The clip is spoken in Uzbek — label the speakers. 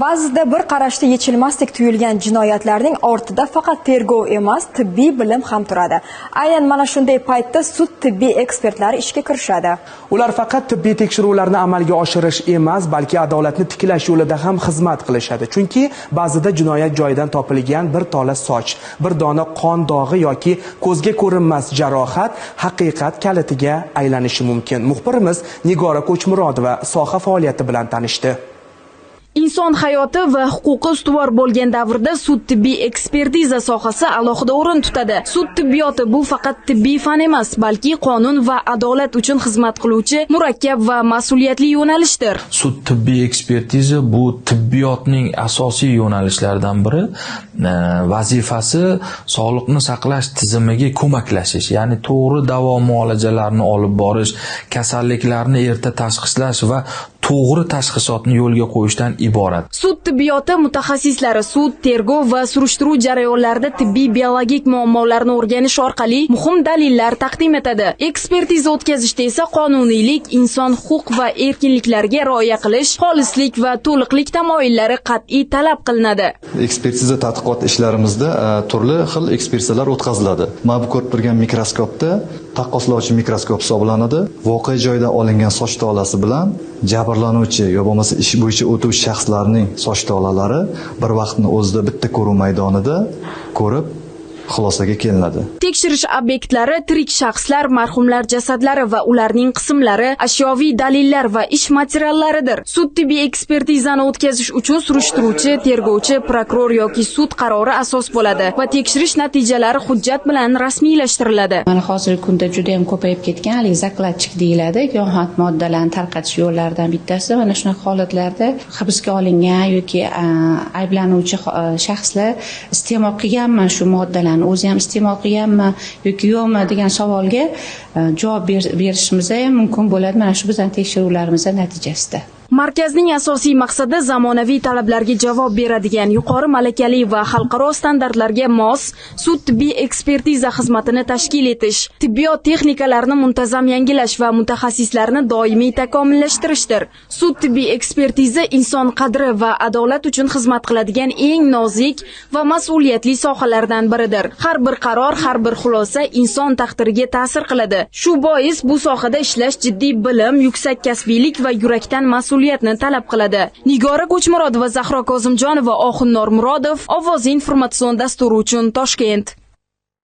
Speaker 1: Ba'zida bir qarashda yechilmasdek tuyulgan jinoyatlarning ortida faqat tergov emas, tibbiy bilim ham turadi. Aynan mana shunday paytda sud tibbiy ekspertlari ishga kirishadi.
Speaker 2: Ular faqat tibbiy tekshiruvlarni amalga oshirish emas, balki adolatni tiklash yo'lida ham xizmat qilishadi. Chunki ba'zida jinoyat joyidan topilgan bir tola soch, bir dona qon dog'i yoki ko'zga ko'rinmas jarohat haqiqat kalitiga aylanishi mumkin. Muxbirimiz Nigora Ko'chmurodova soha faoliyati bilan tanishdi.
Speaker 3: Inson hayoti va huquqi ustuvor bo'lgan davrda sud tibbiy ekspertiza sohasi alohida o'rin tutadi. Sud tibbiyoti bu faqat tibbiy fan emas, balki qonun va adolat uchun xizmat qiluvchi murakkab va mas'uliyatli yo'nalishdir.
Speaker 4: Sud tibbiy ekspertiza bu tibbiyotning asosiy yo'nalishlaridan biri. Vazifasi sog'liqni saqlash tizimiga ko'maklashish, ya'ni to'g'ri davo muolajalarini olib borish, kasalliklarni erta tashxislash va to'g'ri tashxisotni yo'lga qo'yishdan iborat.
Speaker 3: Sud tibbiyoti mutaxassislari sud, tergov va surishtiruv jarayonlarida tibbiy biologik muammolarni o'rganish orqali muhim dalillar taqdim etadi. Ekspertiza o'tkazishda esa qonuniylik, inson huquq va erkinliklariga rioya qilish, xolislik va to'liqlik tamoyillari qat'iy talab qilinadi.
Speaker 5: Ekspertiza tadqiqot ishlarimizda turli xil ekspertizalar o'tkaziladi. Mana bu ko'rib turgan mikroskopda taqqoslovchi mikroskop hisoblanadi. Voqea joyida olingan soch tolasi bilan jabrlanuvchi yo bo'lmasa ish bo'yicha o'tuvchi shaxslarning soch tolalari bir vaqtni o'zida bitta ko'ruv maydonida ko'rib xulosaga kelinadi.
Speaker 3: Tekshirish obyektlari tirik shaxslar, marhumlar jasadlari va ularning qismlari, ashyoviy dalillar va ish materiallaridir. Sud tibbiy ekspertizani o'tkazish uchun surishtiruvchi, tergovchi, prokuror yoki sud qarori asos bo'ladi va tekshirish natijalari hujjat bilan rasmiylashtiriladi.
Speaker 6: Mana hozirgi kunda juda ham ko'payib ketgan zakladchik deyiladi, giyohvand moddalarni tarqatish yo'llaridan bittasi. Mana shunaqa holatlarda hibsga olingan yoki ayblanuvchi shaxslar iste'mol qilganmi shu moddalarni, o'zi ham iste'mol qilganmi yoki yo'qmi degan savolga javob berishimiz ham mumkin bo'ladi mana shu bizning tekshiruvlarimiz natijasida.
Speaker 3: Markazning asosiy maqsadi zamonaviy talablarga javob beradigan, yuqori malakali va xalqaro standartlarga mos sud tibbiy ekspertiza xizmatini tashkil etish, tibbiyot texnikalarini muntazam yangilash va mutaxassislarni doimiy takomillashtirishdir. Sud tibbiy ekspertiza inson qadri va adolat uchun xizmat qiladigan eng nozik va mas'uliyatli sohalardan biridir. Har bir qaror, har bir xulosa inson taqdiriga ta'sir qiladi. Shu bois bu sohada ishlash jiddiy bilim, yuksak kasbiylik va yurakdan mas'uliyatni talab qiladi. Nigora Ko'chmurodova, Zahro Kozimjonova, Oxun Normurodov, Ovoz informatsion dasturi uchun Toshkent.